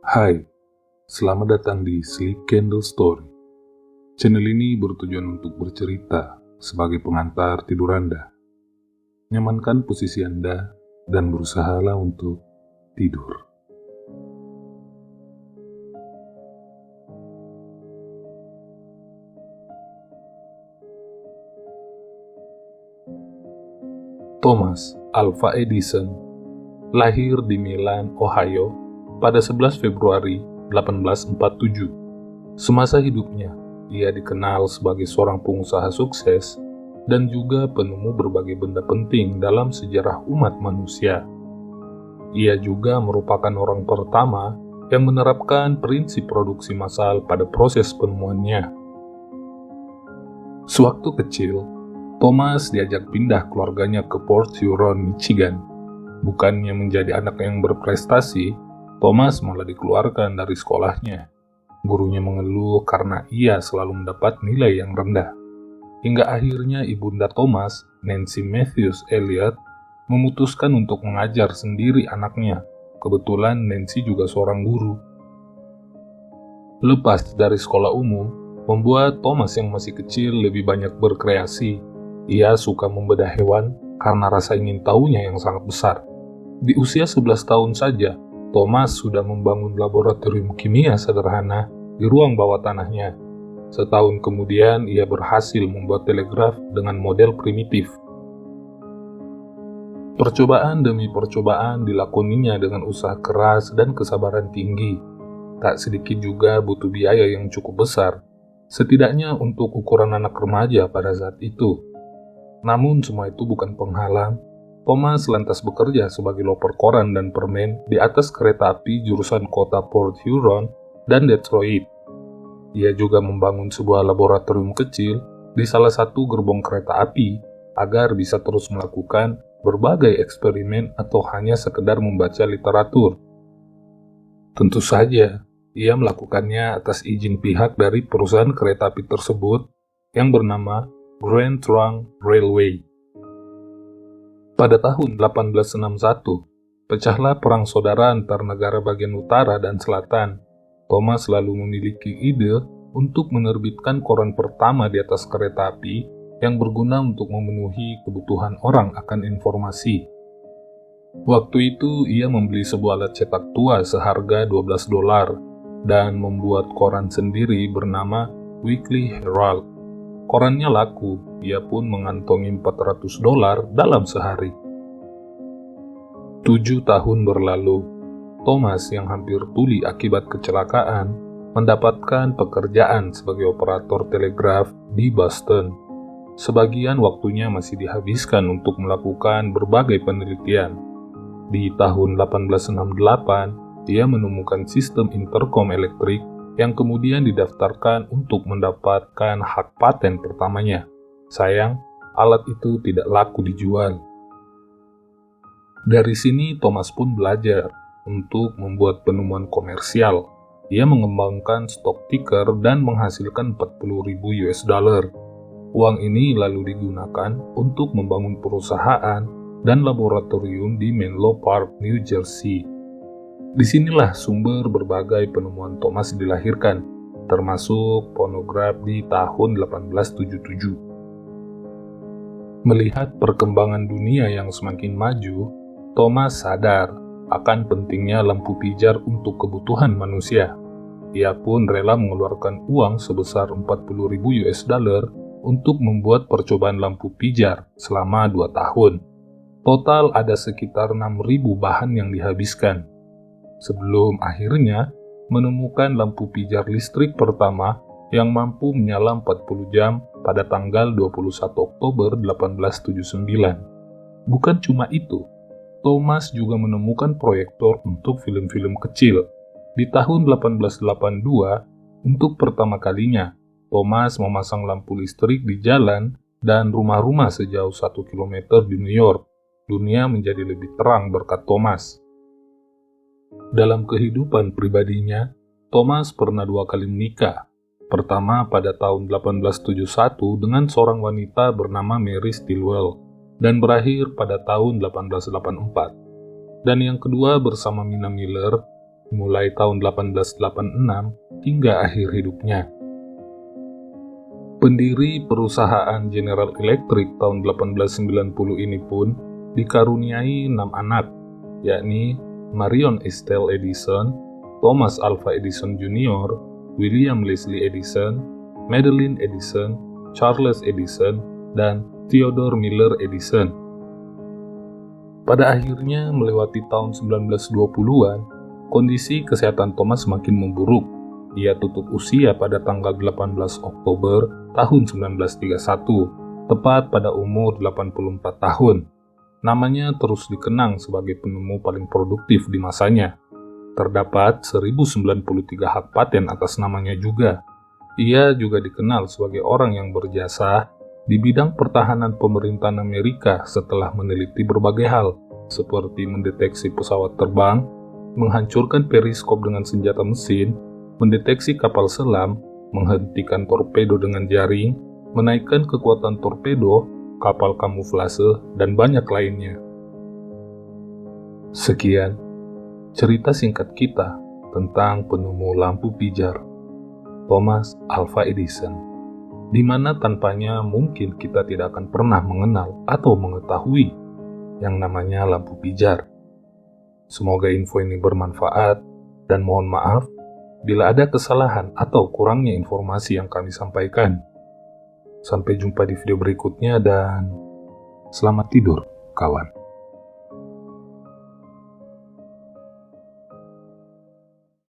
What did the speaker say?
Hai, selamat datang di Sleep Candle Story. Channel ini bertujuan untuk bercerita sebagai pengantar tidur Anda. Nyamankan posisi Anda dan berusahalah untuk tidur. Thomas Alva Edison lahir di Milan, Ohio pada 11 Februari 1847. Semasa hidupnya, ia dikenal sebagai seorang pengusaha sukses dan juga penemu berbagai benda penting dalam sejarah umat manusia. Ia juga merupakan orang pertama yang menerapkan prinsip produksi massal pada proses penemuannya. Sewaktu kecil, Thomas diajak pindah keluarganya ke Port Huron, Michigan. Bukannya menjadi anak yang berprestasi, Thomas malah dikeluarkan dari sekolahnya. Gurunya mengeluh karena ia selalu mendapat nilai yang rendah. Hingga akhirnya ibunda Thomas, Nancy Matthews Elliot, memutuskan untuk mengajar sendiri anaknya. Kebetulan Nancy juga seorang guru. Lepas dari sekolah umum, membuat Thomas yang masih kecil lebih banyak berkreasi. Ia suka membedah hewan karena rasa ingin tahunya yang sangat besar. Di usia 11 tahun saja, Thomas sudah membangun laboratorium kimia sederhana di ruang bawah tanahnya. Setahun kemudian, ia berhasil membuat telegraf dengan model primitif. Percobaan demi percobaan dilakoninya dengan usaha keras dan kesabaran tinggi. Tak sedikit juga butuh biaya yang cukup besar, setidaknya untuk ukuran anak remaja pada saat itu. Namun semua itu bukan penghalang. Thomas lantas bekerja sebagai loper koran dan permen di atas kereta api jurusan kota Port Huron dan Detroit. Ia juga membangun sebuah laboratorium kecil di salah satu gerbong kereta api agar bisa terus melakukan berbagai eksperimen atau hanya sekedar membaca literatur. Tentu saja, ia melakukannya atas izin pihak dari perusahaan kereta api tersebut yang bernama Grand Trunk Railway. Pada tahun 1861, pecahlah perang saudara antar negara bagian utara dan selatan. Thomas lalu memiliki ide untuk menerbitkan koran pertama di atas kereta api yang berguna untuk memenuhi kebutuhan orang akan informasi. Waktu itu, ia membeli sebuah alat cetak tua seharga $12 dan membuat koran sendiri bernama Weekly Herald. Korannya laku, ia pun mengantongi $400 dalam sehari. 7 tahun berlalu, Thomas yang hampir tuli akibat kecelakaan mendapatkan pekerjaan sebagai operator telegraf di Boston. Sebagian waktunya masih dihabiskan untuk melakukan berbagai penelitian. Di tahun 1868, ia menemukan sistem interkom elektrik yang kemudian didaftarkan untuk mendapatkan hak paten pertamanya. Sayang, alat itu tidak laku dijual. Dari sini Thomas pun belajar untuk membuat penemuan komersial. Ia mengembangkan stock ticker dan menghasilkan $40.000. Uang ini lalu digunakan untuk membangun perusahaan dan laboratorium di Menlo Park, New Jersey. Disinilah sumber berbagai penemuan Thomas dilahirkan, termasuk fonograf di tahun 1877. Melihat perkembangan dunia yang semakin maju, Thomas sadar akan pentingnya lampu pijar untuk kebutuhan manusia. Ia pun rela mengeluarkan uang sebesar $40.000 untuk membuat percobaan lampu pijar selama 2 tahun. Total ada sekitar 6.000 bahan yang dihabiskan. Sebelum akhirnya menemukan lampu pijar listrik pertama yang mampu menyala 40 jam pada tanggal 21 Oktober 1879. Bukan cuma itu, Thomas juga menemukan proyektor untuk film-film kecil. Di tahun 1882, untuk pertama kalinya, Thomas memasang lampu listrik di jalan dan rumah-rumah sejauh 1 km di New York. Dunia menjadi lebih terang berkat Thomas. Dalam kehidupan pribadinya, Thomas pernah 2 kali menikah. Pertama pada tahun 1871 dengan seorang wanita bernama Mary Stilwell, dan berakhir pada tahun 1884. Dan yang kedua bersama Mina Miller mulai tahun 1886 hingga akhir hidupnya. Pendiri perusahaan General Electric tahun 1890 ini pun dikaruniai 6 anak, yakni Marion Estelle Edison, Thomas Alva Edison Jr., William Leslie Edison, Madeline Edison, Charles Edison, dan Theodore Miller Edison. Pada akhirnya melewati tahun 1920-an, kondisi kesehatan Thomas semakin memburuk. Ia tutup usia pada tanggal 18 Oktober tahun 1931, tepat pada umur 84 tahun. Namanya terus dikenang sebagai penemu paling produktif di masanya. Terdapat 1093 hak paten atas namanya juga. Ia juga dikenal sebagai orang yang berjasa di bidang pertahanan pemerintahan Amerika setelah meneliti berbagai hal, seperti mendeteksi pesawat terbang, menghancurkan periskop dengan senjata mesin, mendeteksi kapal selam, menghentikan torpedo dengan jaring, menaikkan kekuatan torpedo, kapal kamuflase, dan banyak lainnya. Sekian cerita singkat kita tentang penemu lampu pijar, Thomas Alva Edison, di mana tanpanya mungkin kita tidak akan pernah mengenal atau mengetahui yang namanya lampu pijar. Semoga info ini bermanfaat, dan mohon maaf bila ada kesalahan atau kurangnya informasi yang kami sampaikan. Sampai jumpa di video berikutnya dan selamat tidur, kawan.